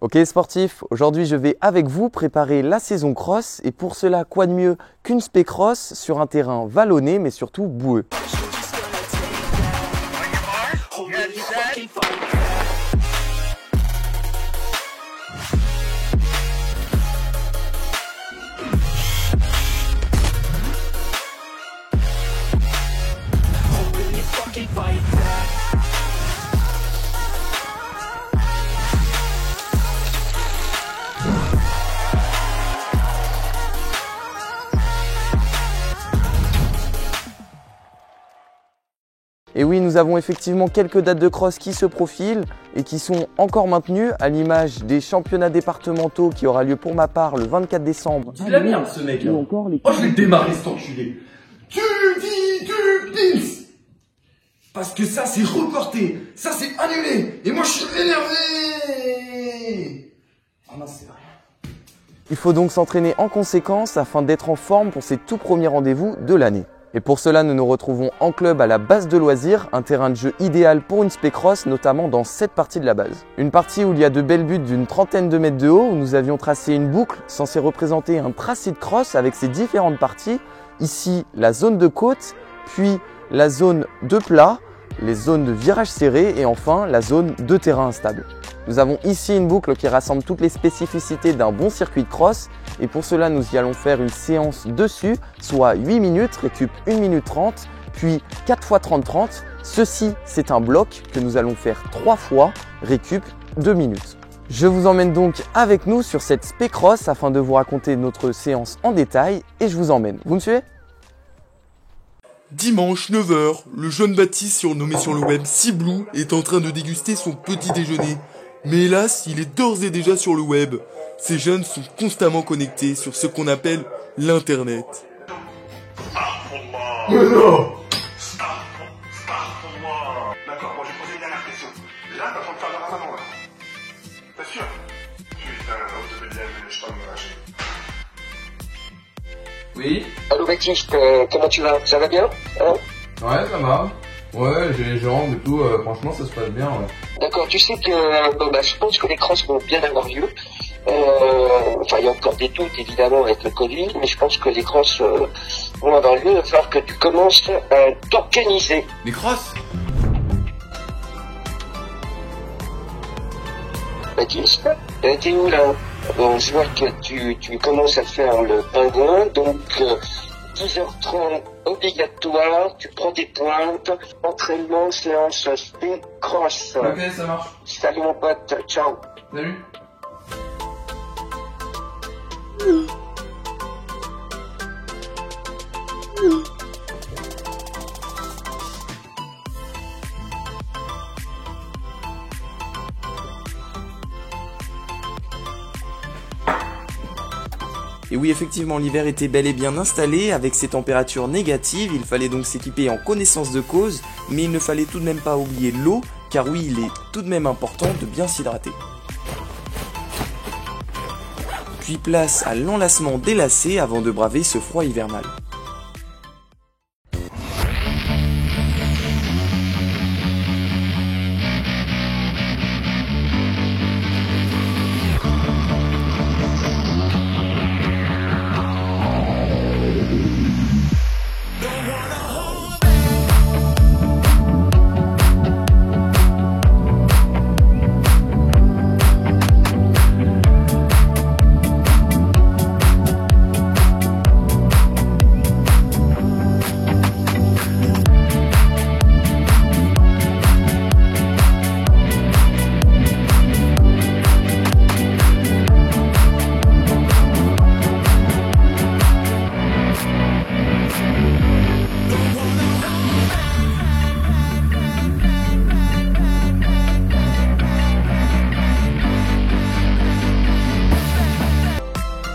Ok sportifs, aujourd'hui je vais avec vous préparer la saison cross et pour cela quoi de mieux qu'une spé cross sur un terrain vallonné mais surtout boueux. Et oui, nous avons effectivement quelques dates de cross qui se profilent et qui sont encore maintenues à l'image des championnats départementaux qui aura lieu pour ma part le 24 décembre. C'est de la merde ce mec. Oh, je vais le démarrer cet enculé. Tu dis du Pins. Parce que ça c'est reporté, ça c'est annulé. Et moi je suis énervé. Ah non, c'est rien. Il faut donc s'entraîner en conséquence afin d'être en forme pour ces tout premiers rendez-vous de l'année. Et pour cela, nous nous retrouvons en club à la base de loisirs, un terrain de jeu idéal pour une spé cross, notamment dans cette partie de la base. Une partie où il y a de belles buttes d'une trentaine de mètres de haut, où nous avions tracé une boucle censée représenter un tracé de cross avec ses différentes parties. Ici, la zone de côte, puis la zone de plat, les zones de virage serré et enfin la zone de terrain instable. Nous avons ici une boucle qui rassemble toutes les spécificités d'un bon circuit de cross et pour cela nous y allons faire une séance dessus, soit 8 minutes, récup 1 minute 30, puis 4 fois 30-30. Ceci c'est un bloc que nous allons faire 3 fois, récup 2 minutes. Je vous emmène donc avec nous sur cette spé cross afin de vous raconter notre séance en détail et je vous emmène. Vous me suivez ? Dimanche 9h, le jeune Baptiste surnommé sur le web Ciblou est en train de déguster son petit déjeuner. Mais hélas, il est d'ores et déjà sur le web. Ces jeunes sont constamment connectés sur ce qu'on appelle l'internet. Mais non. D'accord, bon, j'ai posé une dernière question. Là, t'as en train de faire le ramadan, là. T'es sûr? Putain, l'autre de bien, je suis pas ménagé. Oui. Allô Baptiste, comment tu vas? Ça va bien, hein? Ouais, ça va. Ouais, j'ai les jambes et tout, franchement ça se passe bien, ouais. D'accord, tu sais que je pense que les crosses vont bien avoir lieu. Enfin, il y a encore des doutes évidemment avec le Covid, mais je pense que les crosses vont avoir lieu. Il va falloir que tu commences à t'organiser. Les crosses? Baptiste, t'es où là? Bon, je vois que tu commences à faire le pingouin, donc 10h30 obligatoire, tu prends des pointes, entraînement, séance spé cross. Ok, ça marche. Salut mon pote, ciao. Salut. Et oui, effectivement, l'hiver était bel et bien installé, avec ses températures négatives, il fallait donc s'équiper en connaissance de cause, mais il ne fallait tout de même pas oublier l'eau, car oui, il est tout de même important de bien s'hydrater. Puis place à l'enlacement des lacets avant de braver ce froid hivernal.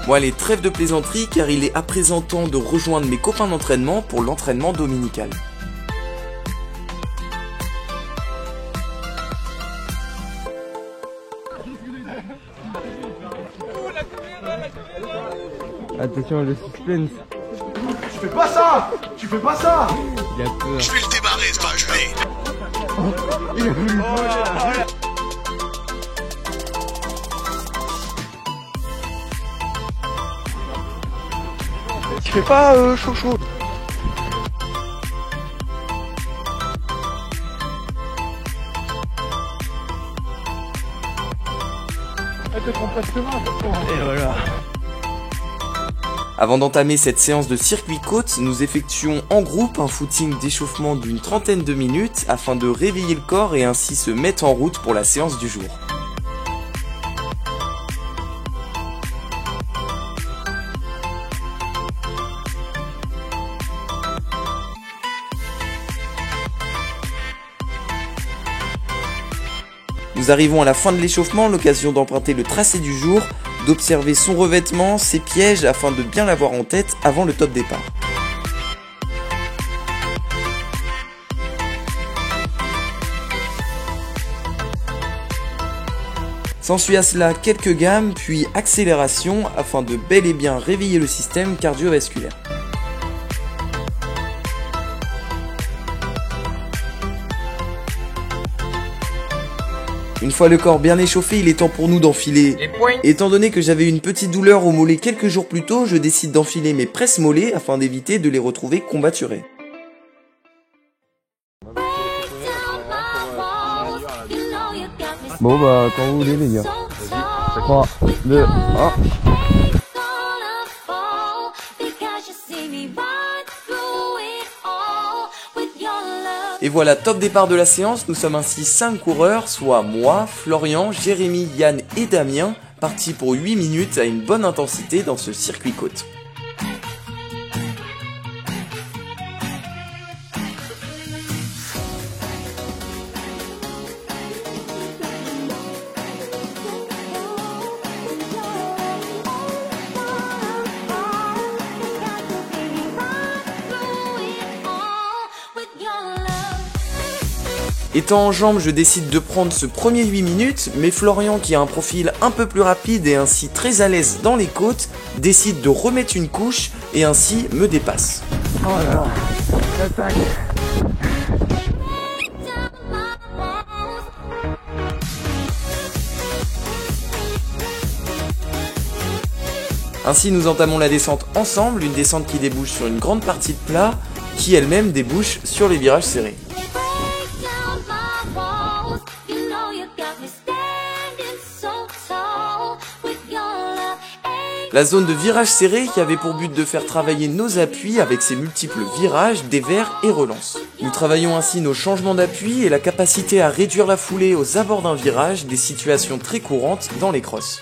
Bon allez, trêve de plaisanterie car il est à présent temps de rejoindre mes copains d'entraînement pour l'entraînement dominical. Attention, le suspense. Tu fais pas ça! Tu fais pas ça! Il a peur. Je vais le démarrer, ce pas Il a voulu sais pas, chaud. Et voilà. Avant d'entamer cette séance de circuit côte, nous effectuons en groupe un footing d'échauffement d'une trentaine de minutes afin de réveiller le corps et ainsi se mettre en route pour la séance du jour. Nous arrivons à la fin de l'échauffement, l'occasion d'emprunter le tracé du jour, d'observer son revêtement, ses pièges afin de bien l'avoir en tête avant le top départ. S'ensuit à cela quelques gammes, puis accélération afin de bel et bien réveiller le système cardiovasculaire. Une fois le corps bien échauffé, il est temps pour nous d'enfiler. Étant donné que j'avais une petite douleur au mollet quelques jours plus tôt, je décide d'enfiler mes presses mollets afin d'éviter de les retrouver combaturés. Bon bah quand vous voulez les gars. 3, 2, 1. Et voilà, top départ de la séance, nous sommes ainsi 5 coureurs, soit moi, Florian, Jérémy, Yann et Damien, partis pour 8 minutes à une bonne intensité dans ce circuit côte. Étant en jambes, je décide de prendre ce premier 8 minutes, mais Florian, qui a un profil un peu plus rapide et ainsi très à l'aise dans les côtes, décide de remettre une couche et ainsi me dépasse. Oh là là, l'attaque. Ainsi, nous entamons la descente ensemble, une descente qui débouche sur une grande partie de plat, qui elle-même débouche sur les virages serrés. La zone de virage serré qui avait pour but de faire travailler nos appuis avec ses multiples virages, dévers et relances. Nous travaillons ainsi nos changements d'appui et la capacité à réduire la foulée aux abords d'un virage, des situations très courantes dans les crosses.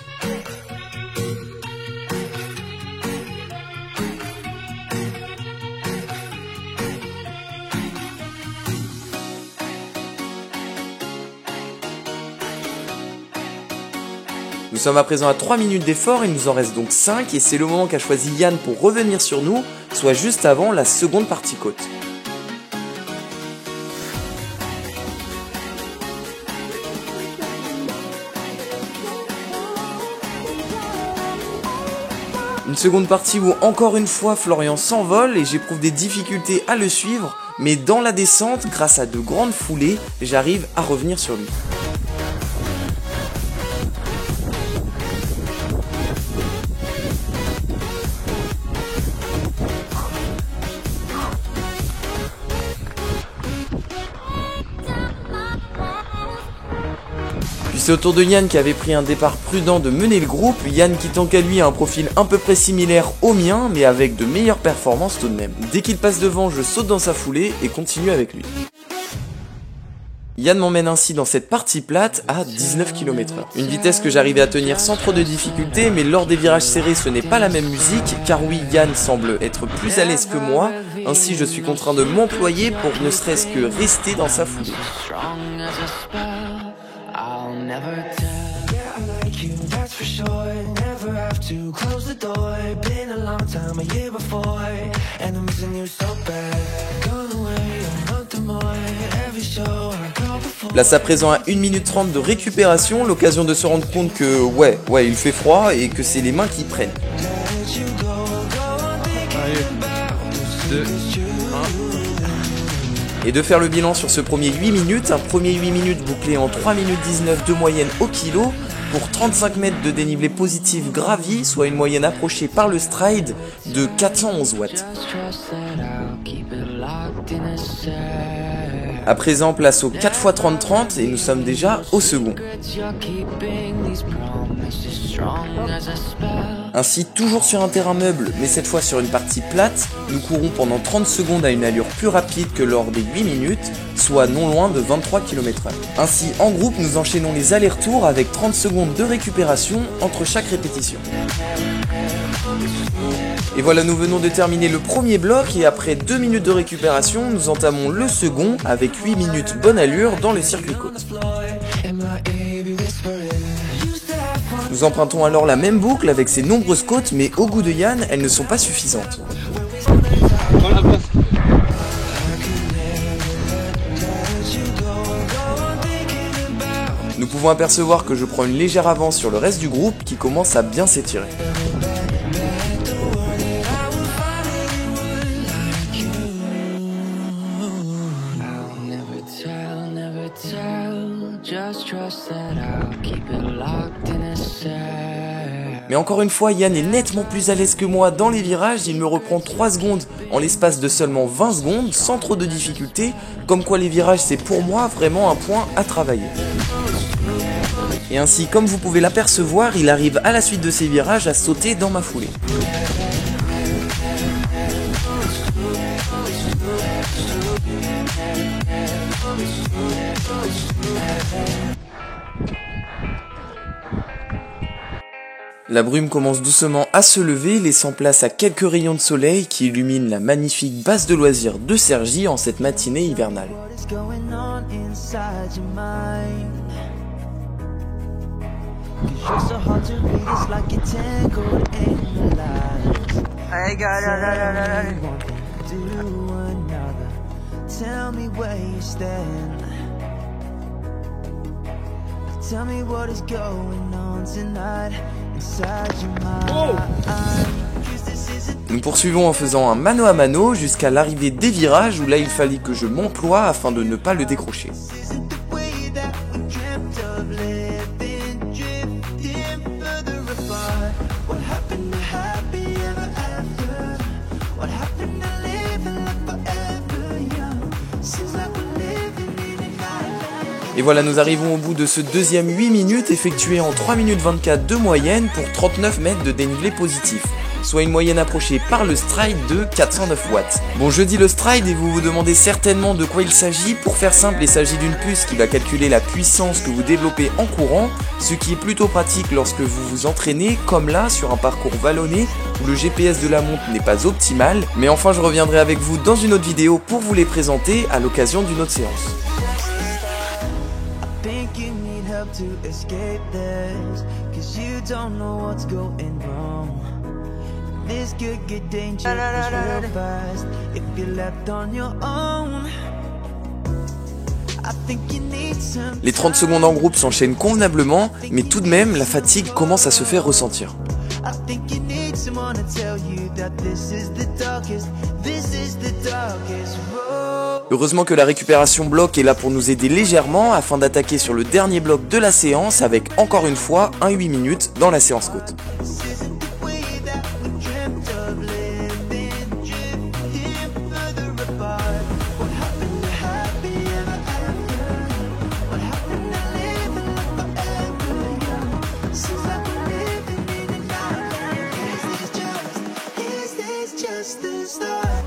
Nous sommes à présent à 3 minutes d'effort, il nous en reste donc 5 et c'est le moment qu'a choisi Yann pour revenir sur nous, soit juste avant la seconde partie côte. Une seconde partie où encore une fois Florian s'envole et j'éprouve des difficultés à le suivre, mais dans la descente, grâce à de grandes foulées, j'arrive à revenir sur lui. C'est au tour de Yann qui avait pris un départ prudent de mener le groupe, Yann qui tant qu'à lui a un profil à peu près similaire au mien, mais avec de meilleures performances tout de même. Dès qu'il passe devant, je saute dans sa foulée et continue avec lui. Yann m'emmène ainsi dans cette partie plate à 19 km/h. Une vitesse que j'arrivais à tenir sans trop de difficultés, mais lors des virages serrés ce n'est pas la même musique, car oui, Yann semble être plus à l'aise que moi, ainsi je suis contraint de m'employer pour ne serait-ce que rester dans sa foulée. Never tell. Yeah, I like you, that's for sure. Never have to close the door. Been a long time, a year before, and I'm missing you so bad. Gone away, a month or more. Every show I go before. Place à présent à 1 minute 30 de récupération, l'occasion de se rendre compte que ouais, il fait froid et que c'est les mains qui prennent. Allez, 2, 1. Et de faire le bilan sur ce premier 8 minutes, un premier 8 minutes bouclé en 3 minutes 19 de moyenne au kilo, pour 35 mètres de dénivelé positif gravi, soit une moyenne approchée par le stride de 411 watts. À présent, place au 4x30-30 et nous sommes déjà au second. Ainsi, toujours sur un terrain meuble, mais cette fois sur une partie plate, nous courons pendant 30 secondes à une allure plus rapide que lors des 8 minutes, soit non loin de 23 km/h. Ainsi, en groupe, nous enchaînons les allers-retours avec 30 secondes de récupération entre chaque répétition. Et voilà, nous venons de terminer le premier bloc et après 2 minutes de récupération, nous entamons le second avec 8 minutes bonne allure dans le circuit côte. Nous empruntons alors la même boucle avec ses nombreuses côtes, mais au goût de Yann, elles ne sont pas suffisantes. Nous pouvons apercevoir que je prends une légère avance sur le reste du groupe qui commence à bien s'étirer. Mais encore une fois, Yann est nettement plus à l'aise que moi dans les virages, il me reprend 3 secondes en l'espace de seulement 20 secondes, sans trop de difficultés, comme quoi les virages c'est pour moi vraiment un point à travailler. Et ainsi, comme vous pouvez l'apercevoir, il arrive à la suite de ces virages à sauter dans ma foulée. La brume commence doucement à se lever, laissant place à quelques rayons de soleil qui illuminent la magnifique base de loisirs de Cergy en cette matinée hivernale. Nous poursuivons en faisant un mano à mano jusqu'à l'arrivée des virages où là il fallait que je m'emploie afin de ne pas le décrocher. Et voilà, nous arrivons au bout de ce deuxième 8 minutes effectué en 3 minutes 24 de moyenne pour 39 mètres de dénivelé positif, soit une moyenne approchée par le stride de 409 watts. Bon, je dis le stride et vous vous demandez certainement de quoi il s'agit. Pour faire simple, il s'agit d'une puce qui va calculer la puissance que vous développez en courant, ce qui est plutôt pratique lorsque vous vous entraînez, comme là sur un parcours vallonné où le GPS de la montre n'est pas optimal. Mais enfin, je reviendrai avec vous dans une autre vidéo pour vous les présenter à l'occasion d'une autre séance. To escape this, 'cause you don't know what's going wrong. This could get dangerous real fast if you're left on your own. I think you need some. Les 30 secondes en groupe s'enchaînent convenablement, mais tout de même la fatigue commence à se faire ressentir. I think you need someone to tell you that this is the darkest road. Heureusement que la récupération bloc est là pour nous aider légèrement afin d'attaquer sur le dernier bloc de la séance avec encore une fois un 8 minutes dans la séance côte.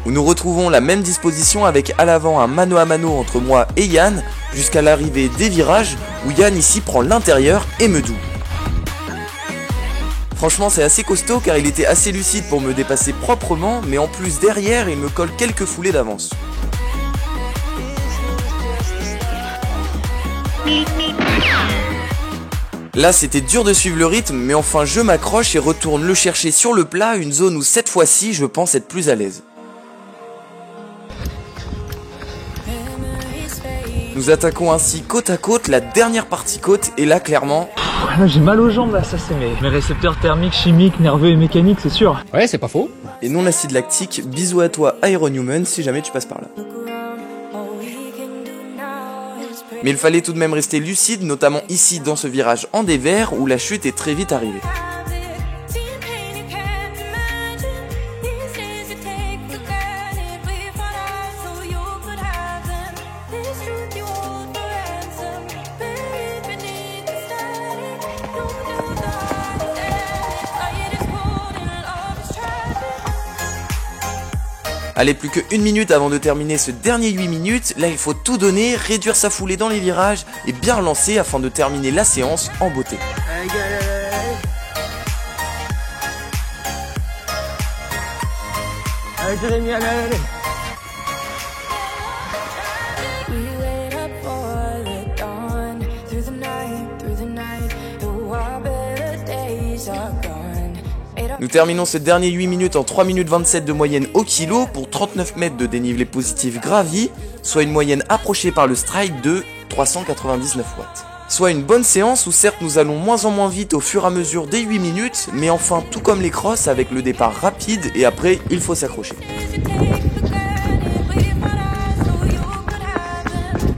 Où nous retrouvons la même disposition avec à l'avant un mano à mano entre moi et Yann jusqu'à l'arrivée des virages où Yann ici prend l'intérieur et me double. Franchement c'est assez costaud car il était assez lucide pour me dépasser proprement, mais en plus derrière il me colle quelques foulées d'avance. Là c'était dur de suivre le rythme, mais enfin je m'accroche et retourne le chercher sur le plat, une zone où cette fois-ci je pense être plus à l'aise. Nous attaquons ainsi côte à côte la dernière partie côte et là clairement... Là j'ai mal aux jambes là, ça c'est mes récepteurs thermiques, chimiques, nerveux et mécaniques, c'est sûr. Ouais, c'est pas faux. Et non l'acide lactique, bisous à toi Iron Human si jamais tu passes par là. Mais il fallait tout de même rester lucide, notamment ici dans ce virage en dévers où la chute est très vite arrivée. Allez, plus que 1 minute avant de terminer ce dernier 8 minutes, là il faut tout donner, réduire sa foulée dans les virages et bien relancer afin de terminer la séance en beauté. Allez Jérémy, allez. Nous terminons ce dernier 8 minutes en 3 minutes 27 de moyenne au kilo pour 39 mètres de dénivelé positif gravi, soit une moyenne approchée par le stride de 399 watts. Soit une bonne séance où certes nous allons moins en moins vite au fur et à mesure des 8 minutes, mais enfin tout comme les crosses avec le départ rapide et après il faut s'accrocher.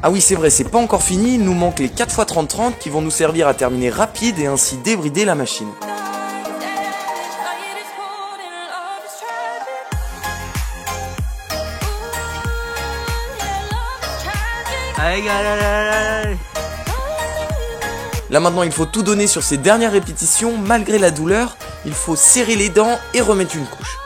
Ah oui c'est vrai, c'est pas encore fini, il nous manque les 4 x 30-30 qui vont nous servir à terminer rapide et ainsi débrider la machine. Là maintenant il faut tout donner sur ces dernières répétitions, malgré la douleur, il faut serrer les dents et remettre une couche.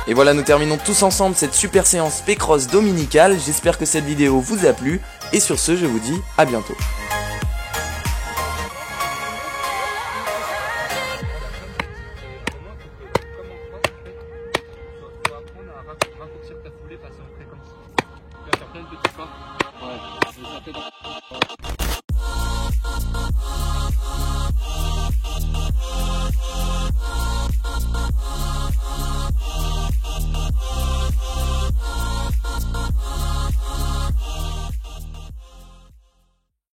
Et voilà, nous terminons tous ensemble cette super séance P-Cross dominicale. J'espère que cette vidéo vous a plu. Et sur ce, je vous dis à bientôt.